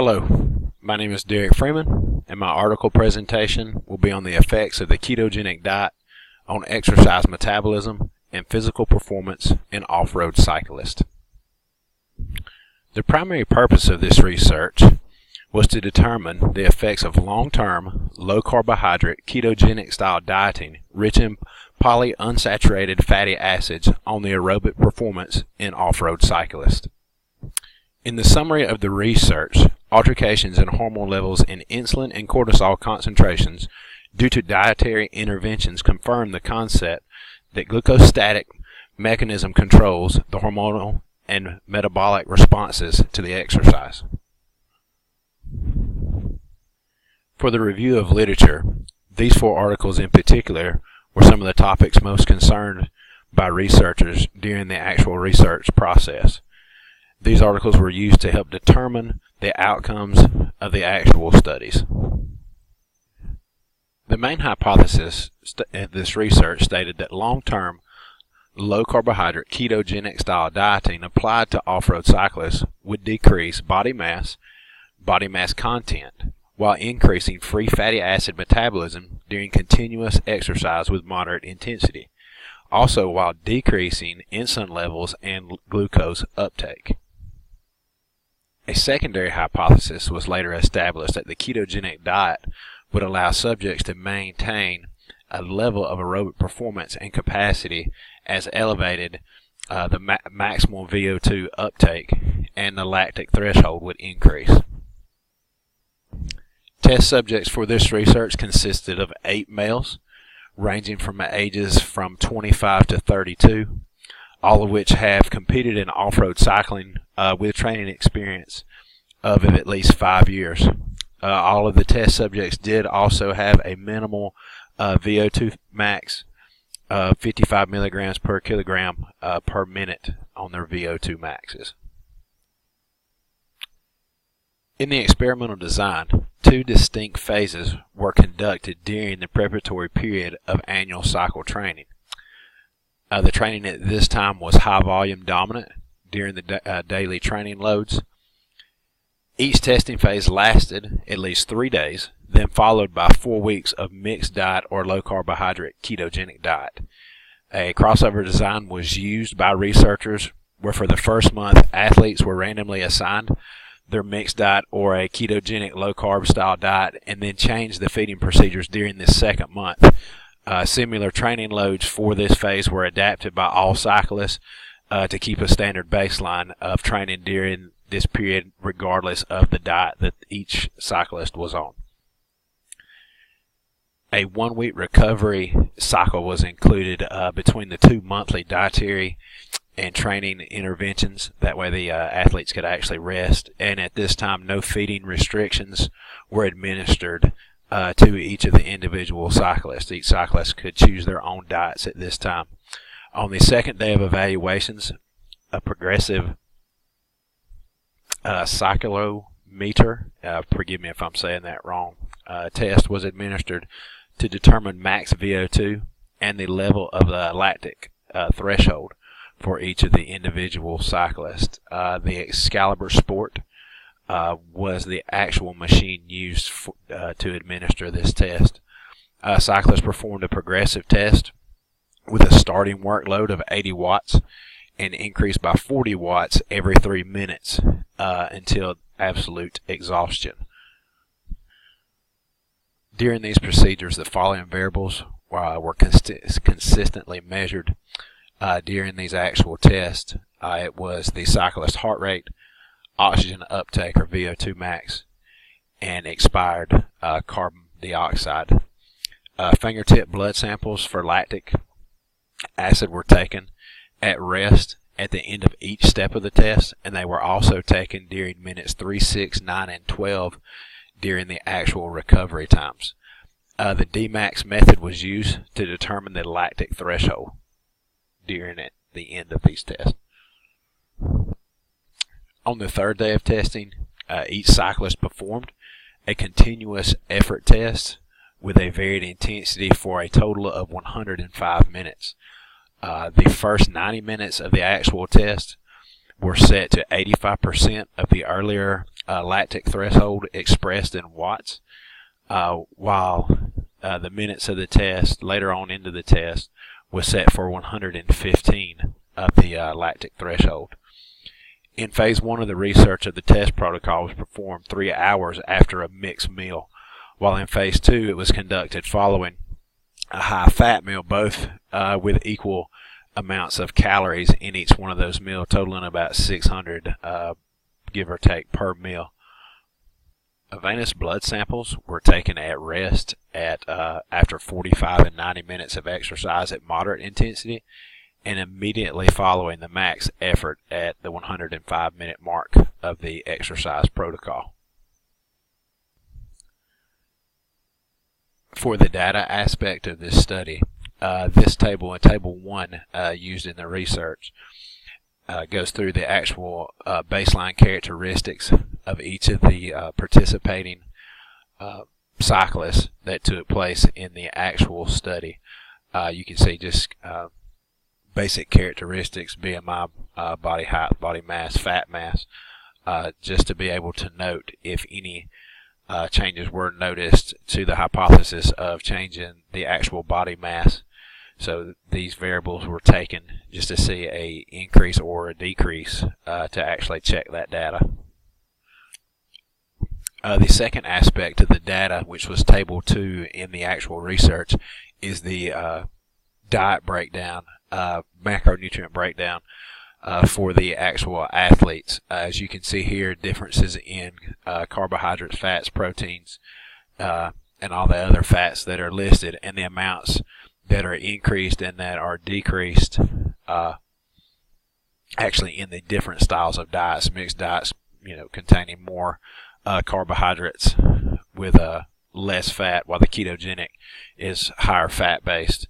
Hello, my name is Derek Freeman, and my article presentation will be on the effects of the ketogenic diet on exercise metabolism and physical performance in off-road cyclists. The primary purpose of this research was to determine the effects of long-term, low-carbohydrate, ketogenic-style dieting rich in polyunsaturated fatty acids on the aerobic performance in off-road cyclists. In the summary of the research, altercations in hormone levels in insulin and cortisol concentrations due to dietary interventions confirm the concept that glucostatic mechanism controls the hormonal and metabolic responses to the exercise. For the review of literature, these 4 articles in particular were some of the topics most concerned by researchers during the actual research process. These articles were used to help determine the outcomes of the actual studies. The main hypothesis of this research stated that long-term, low-carbohydrate, ketogenic-style dieting applied to off-road cyclists would decrease body mass content, while increasing free fatty acid metabolism during continuous exercise with moderate intensity, also while decreasing insulin levels and glucose uptake. A secondary hypothesis was later established that the ketogenic diet would allow subjects to maintain a level of aerobic performance and capacity as elevated the maximal VO2 uptake and the lactic threshold would increase. Test subjects for this research consisted of 8 males, ranging from ages from 25 to 32, all of which have competed in off-road cycling with training experience of at least 5 years. All of the test subjects did also have a minimal VO2 max of 55 milligrams per kilogram per minute on their VO2 maxes. In the experimental design, 2 distinct phases were conducted during the preparatory period of annual cycle training. The training at this time was high volume dominant during the daily training loads. Each testing phase lasted at least 3 days, then followed by 4 weeks of mixed diet or low carbohydrate ketogenic diet. A crossover design was used by researchers where for the first month athletes were randomly assigned their mixed diet or a ketogenic low carb style diet and then changed the feeding procedures during this second month. Similar training loads for this phase were adapted by all cyclists to keep a standard baseline of training during this period regardless of the diet that each cyclist was on. A 1-week recovery cycle was included between the 2 monthly dietary and training interventions. That way the athletes could actually rest, and at this time no feeding restrictions were administered to each of the individual cyclists. Each cyclist could choose their own diets at this time. On the second day of evaluations, a progressive cyclometer, forgive me if I'm saying that wrong, test was administered to determine max VO2 and the level of the lactic threshold for each of the individual cyclists. The Excalibur Sport was the actual machine used to administer this test. Cyclists performed a progressive test with a starting workload of 80 watts and increased by 40 watts every 3 minutes until absolute exhaustion. During these procedures, the following variables were consistently measured during these actual tests. It was the cyclist heart rate, oxygen uptake or VO2 max, and expired carbon dioxide. Fingertip blood samples for lactic acid were taken at rest at the end of each step of the test, and they were also taken during minutes 3, 6, 9, and 12 during the actual recovery times. The Dmax method was used to determine the lactic threshold during the end of these tests. On the 3rd day of testing, each cyclist performed a continuous effort test with a varied intensity for a total of 105 minutes. The first 90 minutes of the actual test were set to 85% of the earlier lactic threshold expressed in watts, while the minutes of the test later on into the test was set for 115 of the lactic threshold. In phase 1 of the research of the test protocol was performed 3 hours after a mixed meal, while in phase 2 it was conducted following a high-fat meal, both with equal amounts of calories in each one of those meals, totaling about 600, give or take, per meal. Venous blood samples were taken at rest after 45 and 90 minutes of exercise at moderate intensity, and immediately following the max effort at the 105-minute mark of the exercise protocol. For the data aspect of this study, this table, in Table 1 used in the research, goes through the actual baseline characteristics of each of the participating cyclists that took place in the actual study. You can see just basic characteristics: BMI, body height, body mass, fat mass, just to be able to note if any changes were noticed to the hypothesis of changing the actual body mass. So these variables were taken just to see a increase or a decrease to actually check that data. The second aspect of the data, which was Table 2 in the actual research, is the diet breakdown, macronutrient breakdown for the actual athletes. As you can see here, differences in carbohydrates, fats, proteins, and all the other fats that are listed, and the amounts that are increased and that are decreased actually in the different styles of diets. Mixed diets, containing more carbohydrates with less fat, while the ketogenic is higher fat based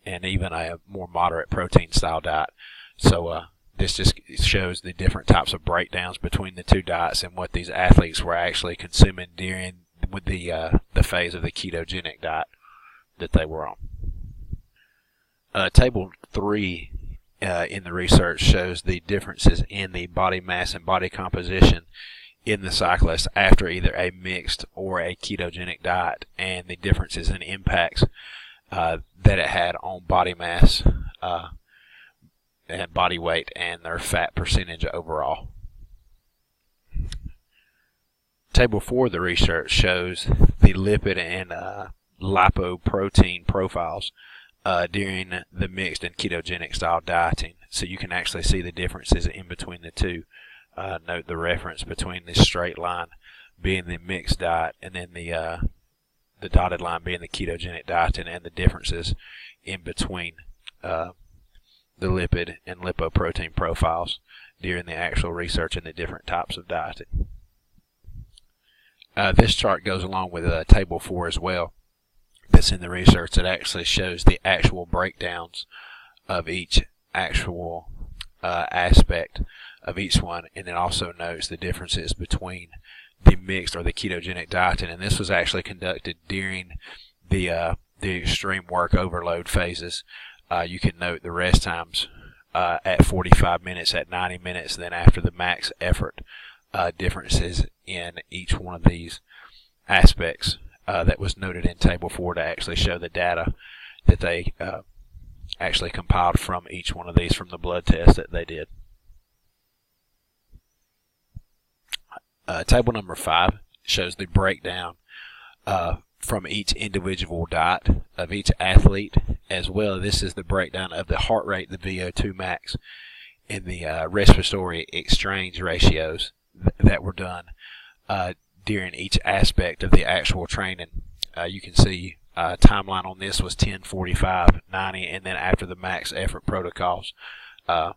and even a more moderate protein style diet. So this just shows the different types of breakdowns between the two diets and what these athletes were actually consuming during with the phase of the ketogenic diet that they were on. Table 3 in the research shows the differences in the body mass and body composition in the cyclist after either a mixed or a ketogenic diet, and the differences in impacts that it had on body mass and body weight and their fat percentage overall. Table 4 of the research shows the lipid and lipoprotein profiles during the mixed and ketogenic style dieting. So you can actually see the differences in between the two. Note the reference between this straight line being the mixed diet and then the dotted line being the ketogenic dieting, and the differences in between the lipid and lipoprotein profiles during the actual research and the different types of dieting. This chart goes along with Table 4 as well. That's in the research that actually shows the actual breakdowns of each actual aspect of each one, and it also notes the differences between the mixed or the ketogenic dieting. And this was actually conducted during the extreme work overload phases. You can note the rest times at 45 minutes, at 90 minutes, and then after the max effort, differences in each one of these aspects that was noted in Table 4 to actually show the data that they actually compiled from each one of these from the blood test that they did. Table number 5 shows the breakdown from each individual diet of each athlete, as well. This is the breakdown of the heart rate, the VO2 max, and the respiratory exchange ratios that were done during each aspect of the actual training. You can see timeline on this was 10, 45, 90, and then after the max effort protocols, while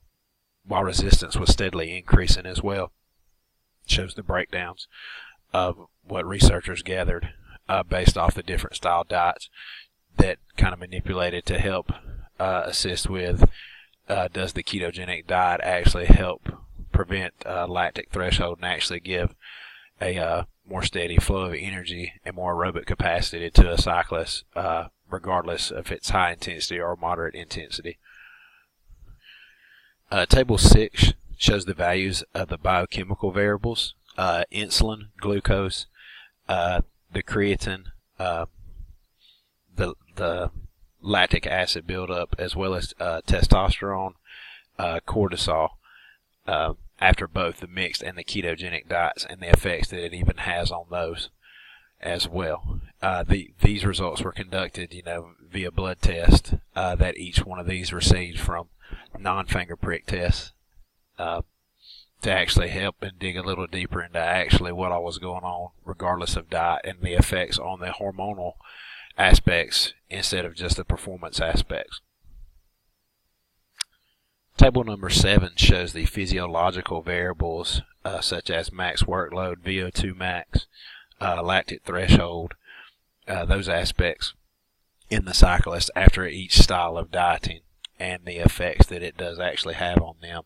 resistance was steadily increasing as well. It shows the breakdowns of what researchers gathered based off the different style diets that kind of manipulated to help assist with does the ketogenic diet actually help prevent lactic threshold and actually give a more steady flow of energy and more aerobic capacity to a cyclist, regardless if it's high intensity or moderate intensity. Table 6 shows the values of the biochemical variables insulin, glucose, the creatine, the lactic acid buildup, as well as testosterone, cortisol, after both the mixed and the ketogenic diets, and the effects that it even has on those as well. These results were conducted, via blood test that each one of these received from non-finger prick tests to actually help and dig a little deeper into actually what all was going on, regardless of diet, and the effects on the hormonal aspects instead of just the performance aspects. Table number 7 shows the physiological variables such as max workload, VO2 max, lactic threshold, those aspects in the cyclist after each style of dieting, and the effects that it does actually have on them,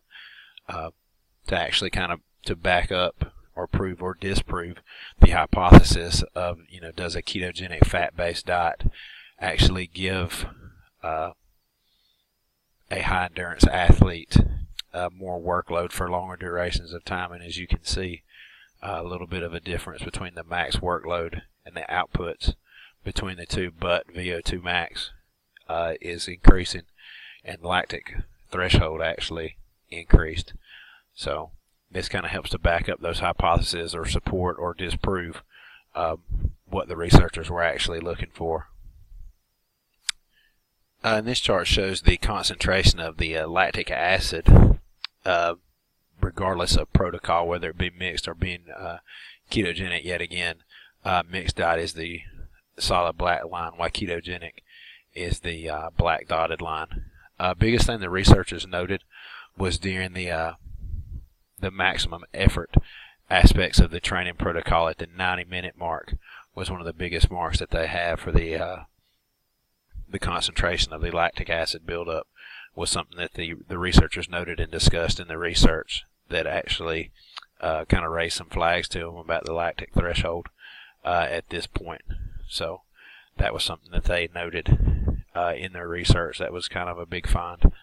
to actually to back up or prove or disprove the hypothesis of, does a ketogenic fat-based diet actually give a high endurance athlete more workload for longer durations of time. And as you can see, a little bit of a difference between the max workload and the outputs between the two, but VO2 max is increasing and lactic threshold actually increased. So this kind of helps to back up those hypotheses or support or disprove what the researchers were actually looking for. And this chart shows the concentration of the lactic acid, regardless of protocol, whether it be mixed or being ketogenic. Yet again, mixed diet is the solid black line, while ketogenic is the black dotted line. Biggest thing the researchers noted was during the maximum effort aspects of the training protocol at the 90-minute mark was one of the biggest marks that they have for the concentration of the lactic acid buildup, was something that the researchers noted and discussed in the research that actually kind of raised some flags to them about the lactic threshold at this point. So that was something that they noted in their research. That was kind of a big find.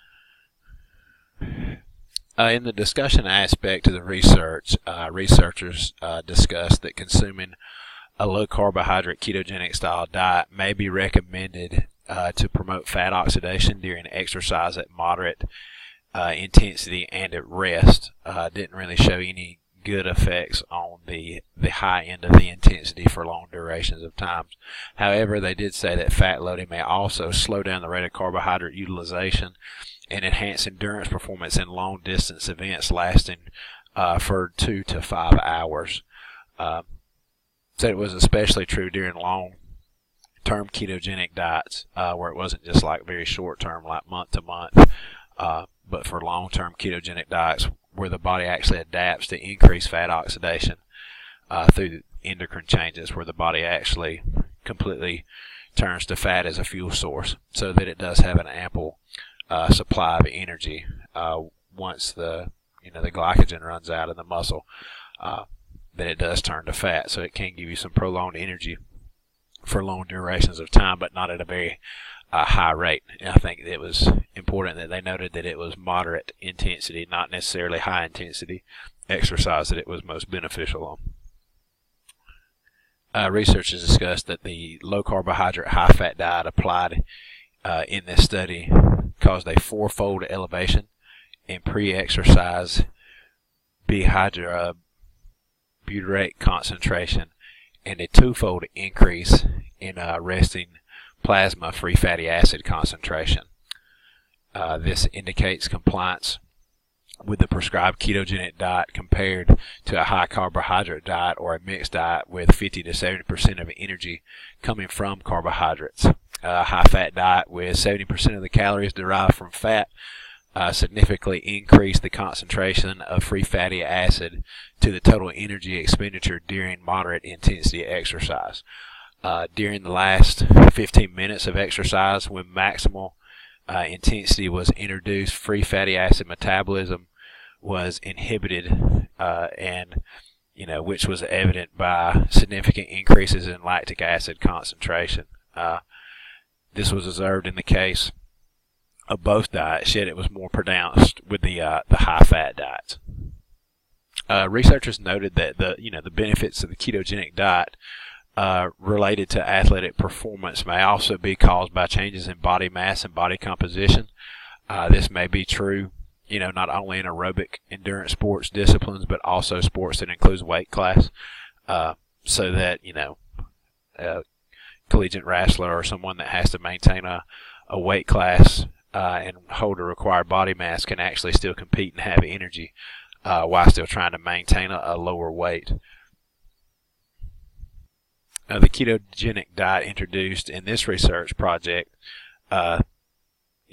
In the discussion aspect of the research, researchers discussed that consuming a low carbohydrate ketogenic style diet may be recommended to promote fat oxidation during exercise at moderate intensity and at rest. Didn't really show any good effects on the high end of the intensity for long durations of time. However, they did say that fat loading may also slow down the rate of carbohydrate utilization and enhance endurance performance in long distance events lasting for 2 to 5 hours. Said it was especially true during long-term ketogenic diets, where it wasn't just like very short-term, like month to month, but for long-term ketogenic diets where the body actually adapts to increase fat oxidation through endocrine changes, where the body actually completely turns to fat as a fuel source, so that it does have an ample supply of energy once the glycogen runs out in the muscle. That it does turn to fat, so it can give you some prolonged energy for long durations of time, but not at a very high rate. And I think it was important that they noted that it was moderate intensity, not necessarily high intensity exercise that it was most beneficial on. Researchers discussed that the low carbohydrate, high fat diet applied in this study caused a 4-fold elevation in pre-exercise butyrate concentration and a 2-fold increase in resting plasma free fatty acid concentration. This indicates compliance with the prescribed ketogenic diet compared to a high carbohydrate diet or a mixed diet with 50 to 70% of energy coming from carbohydrates. A high fat diet with 70% of the calories derived from fat significantly increase the concentration of free fatty acid to the total energy expenditure during moderate intensity exercise. During the last 15 minutes of exercise, when maximal intensity was introduced, free fatty acid metabolism was inhibited, and which was evident by significant increases in lactic acid concentration. This was observed in the case of both diets, yet it was more pronounced with the high-fat diets. Researchers noted that the benefits of the ketogenic diet related to athletic performance may also be caused by changes in body mass and body composition. This may be true, not only in aerobic endurance sports disciplines, but also sports that includes weight class. So that, a collegiate wrestler or someone that has to maintain a weight class and hold a required body mass can actually still compete and have energy while still trying to maintain a lower weight. The ketogenic diet introduced in this research project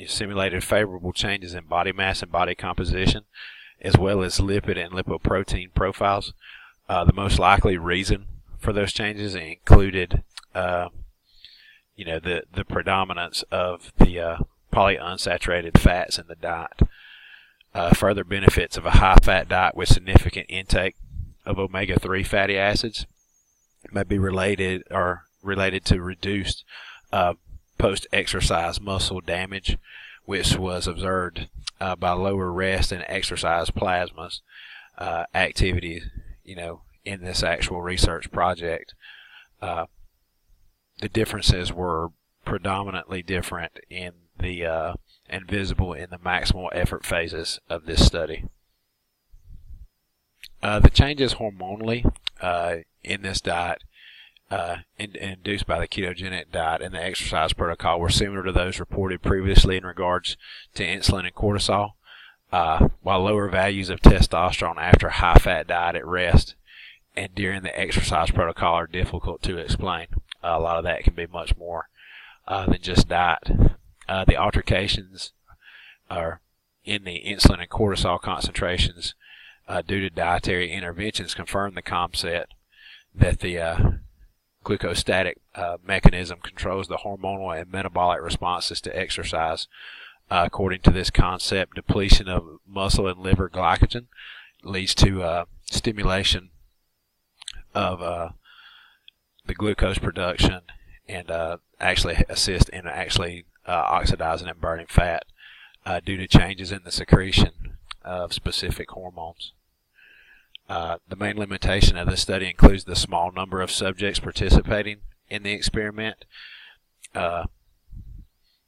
simulated favorable changes in body mass and body composition, as well as lipid and lipoprotein profiles. The most likely reason for those changes included, the predominance of the polyunsaturated fats in the diet. Further benefits of a high-fat diet with significant intake of omega-3 fatty acids may be related to reduced post-exercise muscle damage, which was observed by lower rest and exercise plasmas activity, in this actual research project. The differences were predominantly different in the and visible in the maximal effort phases of this study. The changes hormonally in this diet induced by the ketogenic diet and the exercise protocol were similar to those reported previously in regards to insulin and cortisol, while lower values of testosterone after a high-fat diet at rest and during the exercise protocol are difficult to explain. A lot of that can be much more than just diet. The altercations are in the insulin and cortisol concentrations due to dietary interventions confirm the concept that the glucostatic mechanism controls the hormonal and metabolic responses to exercise. According to this concept, depletion of muscle and liver glycogen leads to stimulation of the glucose production and actually assist in oxidizing and burning fat due to changes in the secretion of specific hormones. The main limitation of this study includes the small number of subjects participating in the experiment, the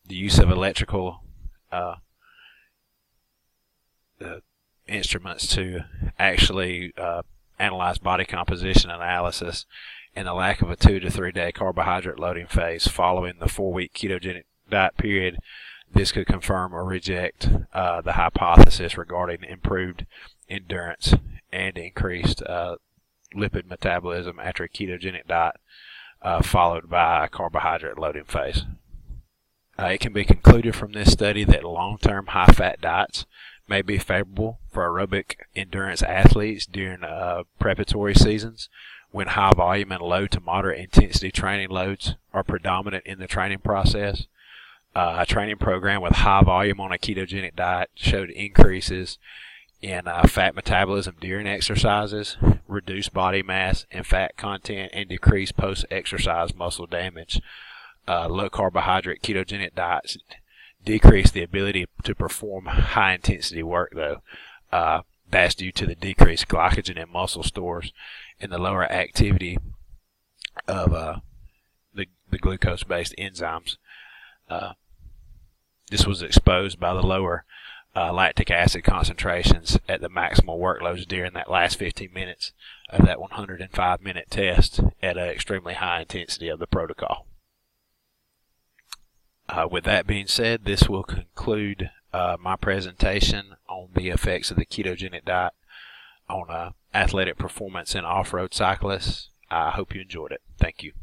use of electrical instruments to actually analyze body composition analysis, and the lack of a 2 to 3 day carbohydrate loading phase following the 4-week ketogenic diet period. This could confirm or reject the hypothesis regarding improved endurance and increased lipid metabolism after a ketogenic diet followed by a carbohydrate loading phase. It can be concluded from this study that long-term high-fat diets may be favorable for aerobic endurance athletes during preparatory seasons when high volume and low to moderate intensity training loads are predominant in the training process. A training program with high volume on a ketogenic diet showed increases in fat metabolism during exercises, reduced body mass and fat content, and decreased post-exercise muscle damage. Low carbohydrate ketogenic diets decrease the ability to perform high intensity work, though. That's due to the decreased glycogen in muscle stores and the lower activity of the glucose-based enzymes. This was exposed by the lower lactic acid concentrations at the maximal workloads during that last 15 minutes of that 105-minute test at an extremely high intensity of the protocol. With that being said, this will conclude my presentation on the effects of the ketogenic diet on athletic performance in off-road cyclists. I hope you enjoyed it. Thank you.